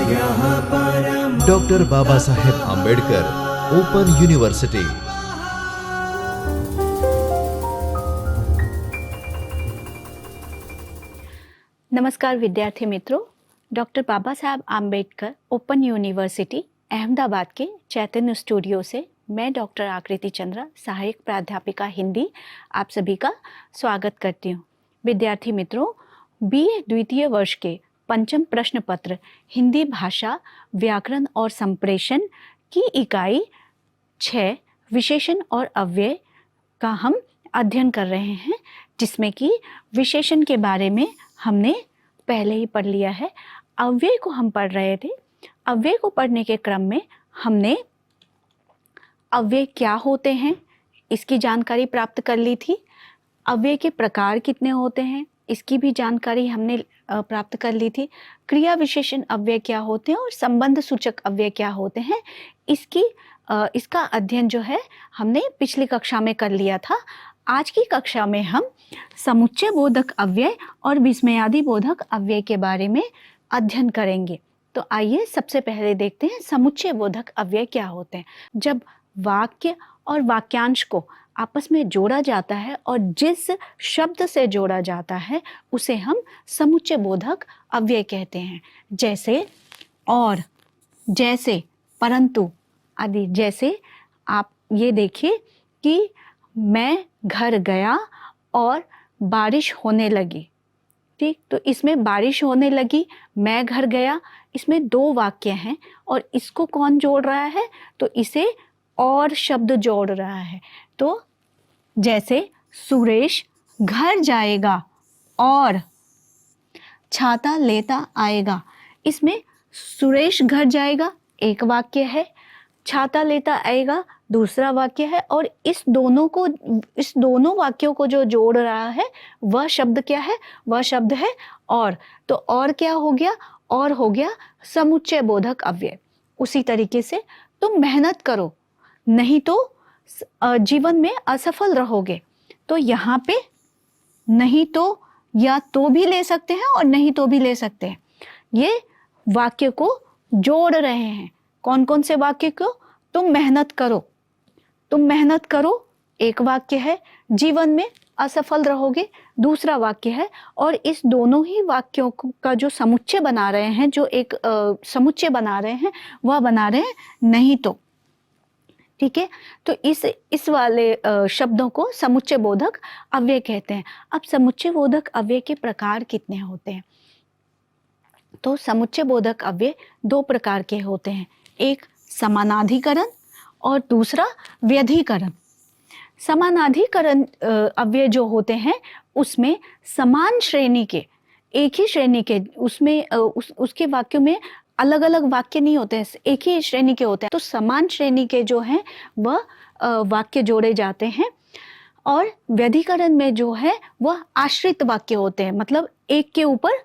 Doctor Baba Saheb Ambedkar open university. नमस्कार विद्यार्थी मित्रों, डॉक्टर बाबा साहब आंबेडकर ओपन यूनिवर्सिटी अहमदाबाद के चैतन्य स्टूडियो से मैं डॉक्टर आकृति चंद्रा, सहायक प्राध्यापिका हिंदी, आप सभी का स्वागत करती हूँ। विद्यार्थी मित्रों, बीए द्वितीय वर्ष के पंचम प्रश्न पत्र हिंदी भाषा, व्याकरण और संप्रेषण की इकाई 6 विशेषण और अव्यय का हम अध्ययन कर रहे हैं, जिसमें कि विशेषण के बारे में हमने पहले ही पढ़ लिया है। अव्यय को हम पढ़ रहे थे। अव्यय को पढ़ने के क्रम में हमने अव्यय क्या होते हैं इसकी जानकारी प्राप्त कर ली थी। अव्यय के प्रकार कितने होते हैं इसकी भी जानकारी हमने प्राप्त कर ली थी। क्रिया विशेषण अव्यय क्या होते हैं और संबंध सूचक अव्यय क्या होते हैं, इसका अध्ययन जो है हमने पिछली कक्षा में कर लिया था। आज की कक्षा में हम समुच्चय बोधक अव्यय और विस्मयादि बोधक अव्यय के बारे में अध्ययन करेंगे। तो आइए सबसे पहले देखते हैं समुच्चय बोधक अव्यय क्या होते हैं। जब वाक्य और वाक्यांश को आपस में जोड़ा जाता है और जिस शब्द से जोड़ा जाता है उसे हम समुच्चय बोधक अव्यय कहते हैं। जैसे और, जैसे, परंतु आदि। जैसे आप ये देखिए कि मैं घर गया और बारिश होने लगी। ठीक, तो इसमें बारिश होने लगी, मैं घर गया, इसमें 2 वाक्य हैं और इसको कौन जोड़ रहा है, तो इसे और शब्द जोड़ रहा है। तो जैसे सुरेश घर जाएगा और छाता लेता आएगा, इसमें सुरेश घर जाएगा एक वाक्य है, छाता लेता आएगा दूसरा वाक्य है, और इस दोनों वाक्यों को जो जोड़ रहा है वह शब्द क्या है, वह शब्द है और। तो और क्या हो गया, और हो गया समुच्चय बोधक अव्यय। उसी तरीके से तुम मेहनत करो, नहीं तो जीवन में असफल रहोगे। तो यहाँ पे नहीं तो या तो भी ले सकते हैं और नहीं तो भी ले सकते हैं। ये वाक्य को जोड़ रहे हैं। कौन कौन से वाक्य को? तुम मेहनत करो, तुम मेहनत करो एक वाक्य है, जीवन में असफल रहोगे दूसरा वाक्य है, और इस दोनों ही वाक्यों का जो समुच्चय बना रहे हैं, जो एक समुच्चय बना रहे हैं, वह बना रहे हैं नहीं तो। ठीक है, तो इस वाले शब्दों को समुच्चय बोधक अव्यय कहते हैं। अब समुच्चय बोधक अव्यय के प्रकार कितने होते हैं? तो समुच्चय बोधक अव्यय 2 प्रकार के होते हैं, एक समानाधिकरण और दूसरा व्यधिकरण। समानाधिकरण अव्यय जो होते हैं उसमें समान श्रेणी के, एक ही श्रेणी के, उसमें उसके वाक्यों में अलग अलग वाक्य नहीं होते हैं, एक ही श्रेणी के होते हैं। तो समान श्रेणी के जो हैं वह वाक्य जोड़े जाते हैं। और व्यधिकरण में जो है वह आश्रित वाक्य होते हैं, मतलब एक के ऊपर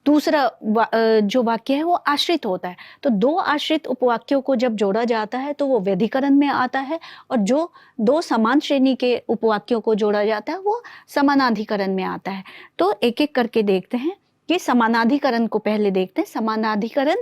दूसरा जो वाक्य है वो आश्रित होता है। तो 2 आश्रित उपवाक्यों को जब जोड़ा जाता है तो वो व्यधिकरण में आता है, और जो 2 समान श्रेणी के उपवाक्यों को जोड़ा जाता है वो समानाधिकरण में आता है। तो एक एक करके देखते हैं कि समानाधिकरण को पहले देखते हैं। समानाधिकरण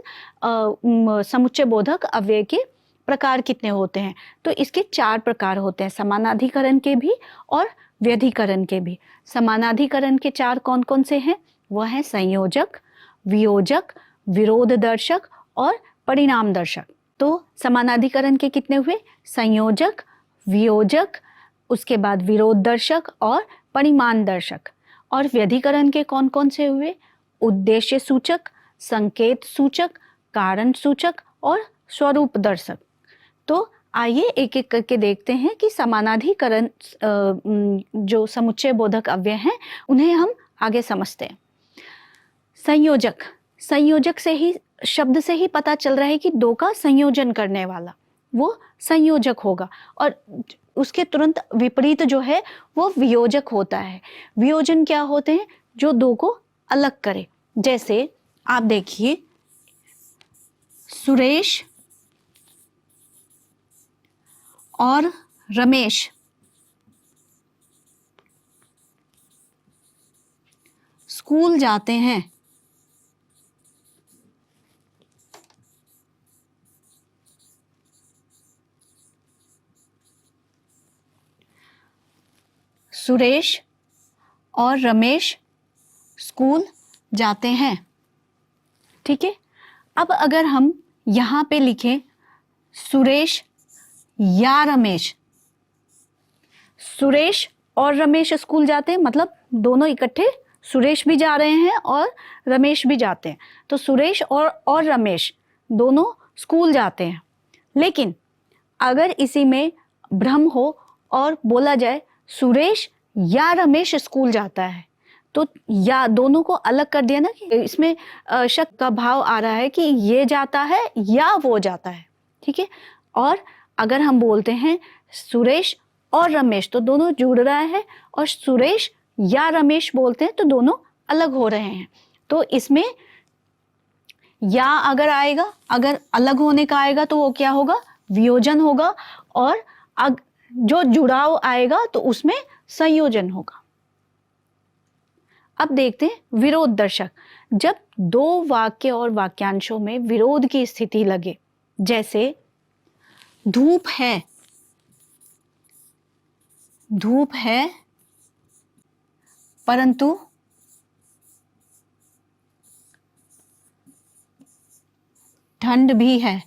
समुच्चय बोधक अव्यय के प्रकार कितने होते हैं? तो इसके 4 प्रकार होते हैं, समानाधिकरण के भी और व्यधिकरण के भी। समानाधिकरण के 4 कौन कौन से हैं? वह है संयोजक, वियोजक, विरोध दर्शक और परिणाम दर्शक। तो समानाधिकरण के कितने हुए? संयोजक, वियोजक, उसके बाद विरोध दर्शक और परिमाण दर्शक। और व्यधिकरण के कौन कौन से हुए? उद्देश्य सूचक, संकेत सूचक, कारण सूचक और स्वरूप दर्शक। तो आइए एक एक करके देखते हैं कि समानाधिकरण जो समुच्चय बोधक अव्यय हैं उन्हें हम आगे समझते हैं। संयोजक, संयोजक से ही, शब्द से ही पता चल रहा है कि 2 का संयोजन करने वाला वो संयोजक होगा, और उसके तुरंत विपरीत जो है वो वियोजक होता है। वियोजन क्या होते हैं? जो 2 को अलग करे। जैसे आप देखिए, सुरेश और रमेश स्कूल जाते हैं। सुरेश और रमेश स्कूल जाते हैं। ठीक है, अब अगर हम यहाँ पे लिखें सुरेश या रमेश, सुरेश और रमेश स्कूल जाते हैं मतलब दोनों इकट्ठे, सुरेश भी जा रहे हैं और रमेश भी जाते हैं, तो सुरेश और रमेश दोनों स्कूल जाते हैं। लेकिन अगर इसी में भ्रम हो और बोला जाए सुरेश या रमेश स्कूल जाता है, तो या दोनों को अलग कर दिया ना, कि इसमें शक का भाव आ रहा है कि ये जाता है या वो जाता है। ठीक है, और अगर हम बोलते हैं सुरेश और रमेश तो दोनों जुड़ रहा है, और सुरेश या रमेश बोलते हैं तो दोनों अलग हो रहे हैं। तो इसमें या अगर आएगा, अगर अलग होने का आएगा तो वो क्या होगा, वियोजन होगा, और जो जुड़ाव आएगा तो उसमें संयोजन होगा। अब देखते हैं विरोध दर्शक। जब दो वाक्य और वाक्यांशों में विरोध की स्थिति लगे, जैसे धूप है, धूप है परंतु ठंड भी है।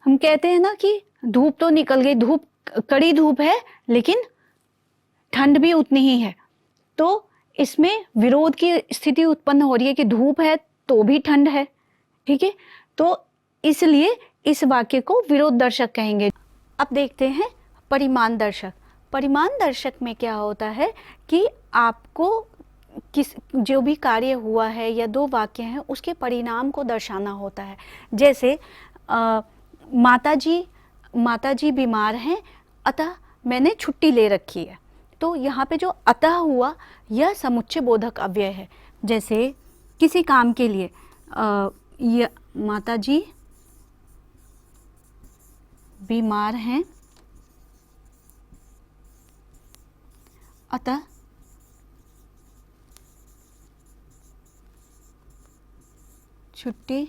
हम कहते हैं ना कि धूप तो निकल गई, धूप कड़ी धूप है लेकिन ठंड भी उतनी ही है, तो इसमें विरोध की स्थिति उत्पन्न हो रही है कि धूप है तो भी ठंड है। ठीक है, तो इसलिए इस वाक्य को विरोध दर्शक कहेंगे। अब देखते हैं परिमाण दर्शक। परिमाण दर्शक में क्या होता है कि आपको जो भी कार्य हुआ है या दो वाक्य हैं उसके परिणाम को दर्शाना होता है। जैसे माताजी बीमार हैं अतः मैंने छुट्टी ले रखी है, तो यहाँ पे जो अतः हुआ यह समुच्चय बोधक अव्यय है। जैसे किसी काम के लिए माताजी बीमार हैं अतः छुट्टी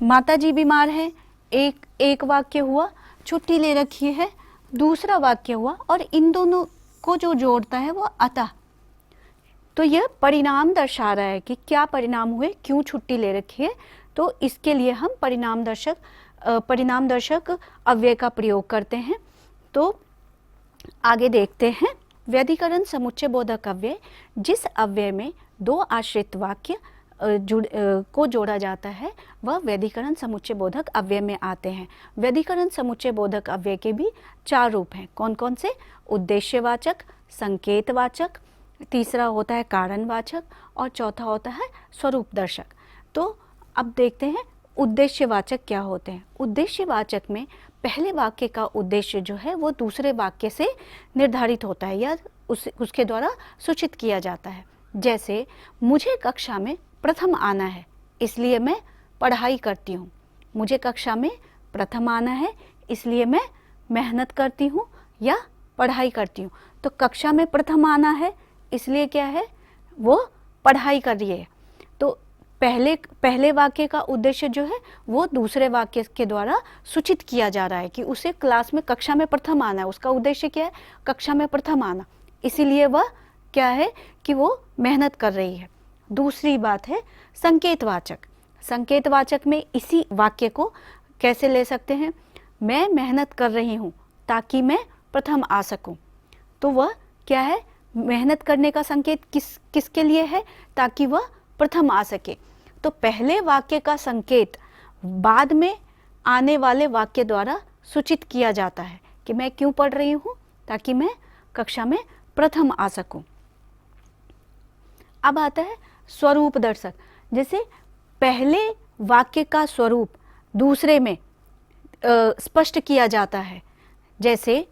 माताजी बीमार है, एक वाक्य हुआ, छुट्टी ले रखी है दूसरा वाक्य हुआ, और इन दोनों को जो जोड़ता है वो अतः। तो यह परिणाम दर्शा रहा है कि क्या परिणाम हुए, क्यों छुट्टी ले रखी है, तो इसके लिए हम परिणाम दर्शक अव्यय का प्रयोग करते हैं। तो आगे देखते हैं व्यधिकरण समुच्चय बोधक अव्यय। जिस अव्यय में दो आश्रित वाक्य को जोड़ा जाता है वह व्यधिकरण समुच्चय बोधक अव्यय में आते हैं। व्यधिकरण समुच्चय बोधक अव्यय के भी चार रूप हैं। कौन कौन से? उद्देश्यवाचक, संकेतवाचक, तीसरा होता है कारणवाचक, और चौथा होता है स्वरूप दर्शक। तो अब देखते हैं उद्देश्यवाचक क्या होते हैं। उद्देश्यवाचक में पहले वाक्य का उद्देश्य जो है वो दूसरे वाक्य से निर्धारित होता है या उसके द्वारा सूचित किया जाता है। जैसे मुझे कक्षा में प्रथम आना है इसलिए मैं पढ़ाई करती हूँ। मुझे कक्षा में प्रथम आना है इसलिए मैं मेहनत करती हूँ या पढ़ाई करती हूँ। तो कक्षा में प्रथम आना है इसलिए क्या है, वो पढ़ाई कर रही है। तो पहले वाक्य का उद्देश्य जो है वो दूसरे वाक्य के द्वारा सूचित किया जा रहा है कि उसे क्लास में कक्षा में प्रथम आना है। उसका उद्देश्य क्या है? कक्षा में प्रथम आना, इसीलिए वह क्या है कि वो मेहनत कर रही है। दूसरी बात है संकेतवाचक। संकेतवाचक में इसी वाक्य को कैसे ले सकते हैं? मैं मेहनत कर रही हूँ ताकि मैं प्रथम आ सकूँ। तो वह क्या है? मेहनत करने का संकेत किसके लिए है? ताकि वह प्रथम आ सके। तो पहले वाक्य का संकेत बाद में आने वाले वाक्य द्वारा सूचित किया जाता है कि मैं क्यों पढ़ रही हूँ, ताकि मैं कक्षा में प्रथम आ सकूँ। अब आता है स्वरूप दर्शक। जैसे पहले वाक्य का स्वरूप दूसरे में स्पष्ट किया जाता है। जैसे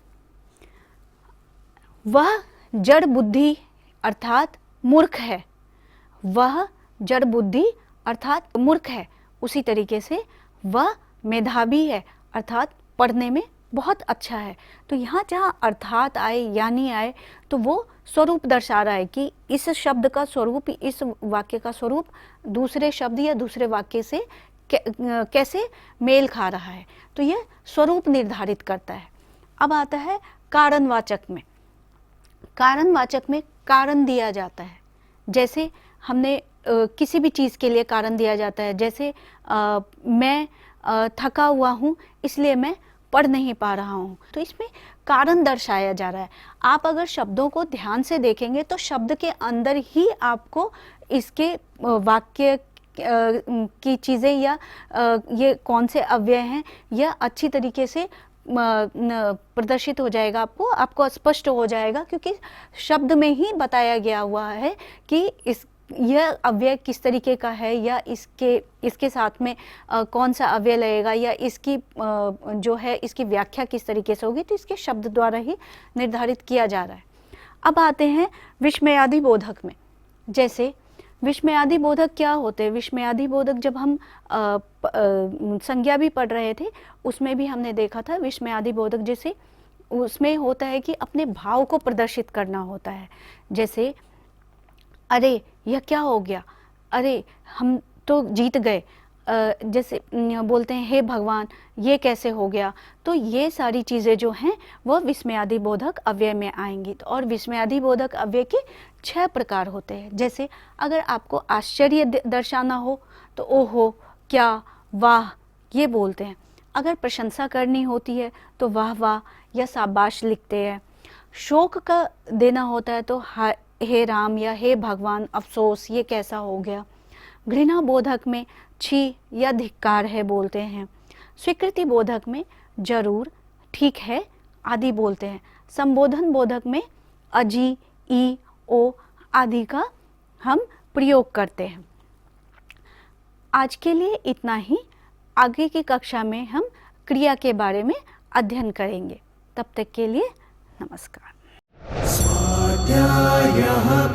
वह जड़ बुद्धि अर्थात मूर्ख है, वह जड़ बुद्धि अर्थात मूर्ख है। उसी तरीके से वह मेधावी है अर्थात पढ़ने में बहुत अच्छा है। तो यहाँ जहाँ अर्थात आए यानी आए तो वो स्वरूप दर्शा रहा है कि इस शब्द का स्वरूप, इस वाक्य का स्वरूप दूसरे शब्द या दूसरे वाक्य से कैसे मेल खा रहा है, तो यह स्वरूप निर्धारित करता है। अब आता है कारणवाचक में। कारणवाचक में कारण दिया जाता है, जैसे हमने किसी भी चीज़ के लिए कारण दिया जाता है, जैसे मैं थका हुआ हूँ इसलिए मैं पढ़ नहीं पा रहा हूँ, तो इसमें कारण दर्शाया जा रहा है। आप अगर शब्दों को ध्यान से देखेंगे तो शब्द के अंदर ही आपको इसके वाक्य की चीज़ें या ये कौन से अव्यय हैं यह अच्छी तरीके से प्रदर्शित हो जाएगा, आपको स्पष्ट हो जाएगा, क्योंकि शब्द में ही बताया गया हुआ है कि यह अव्यय किस तरीके का है या इसके साथ में कौन सा अव्यय लगेगा या इसकी जो है इसकी व्याख्या किस तरीके से होगी, तो इसके शब्द द्वारा ही निर्धारित किया जा रहा है। अब आते हैं विस्मयादि बोधक में। जैसे विस्मयादि बोधक क्या होते हैं? विस्मयादि बोधक जब हम संज्ञा भी पढ़ रहे थे उसमें भी हमने देखा था विस्मयादि बोधक, जैसे उसमें होता है कि अपने भाव को प्रदर्शित करना होता है। जैसे अरे यह क्या हो गया, अरे हम तो जीत गए, जैसे बोलते हैं हे भगवान ये कैसे हो गया। तो ये सारी चीज़ें जो हैं वह विस्मयादि बोधक अव्यय में आएंगी। तो और विस्मयादि बोधक अव्यय के 6 प्रकार होते हैं। जैसे अगर आपको आश्चर्य दर्शाना हो तो ओहो, क्या, वाह ये बोलते हैं। अगर प्रशंसा करनी होती है तो वाह वाह या शाबाश लिखते हैं। शोक का देना होता है तो हे राम या हे भगवान अफसोस ये कैसा हो गया। घृणा बोधक में छी या धिक्कार है बोलते हैं। स्वीकृति बोधक में जरूर, ठीक है आदि बोलते हैं। संबोधन बोधक में अजी, ई, ओ आदि का हम प्रयोग करते हैं। आज के लिए इतना ही। आगे की कक्षा में हम क्रिया के बारे में अध्ययन करेंगे। तब तक के लिए नमस्कार। स्वाध्यायः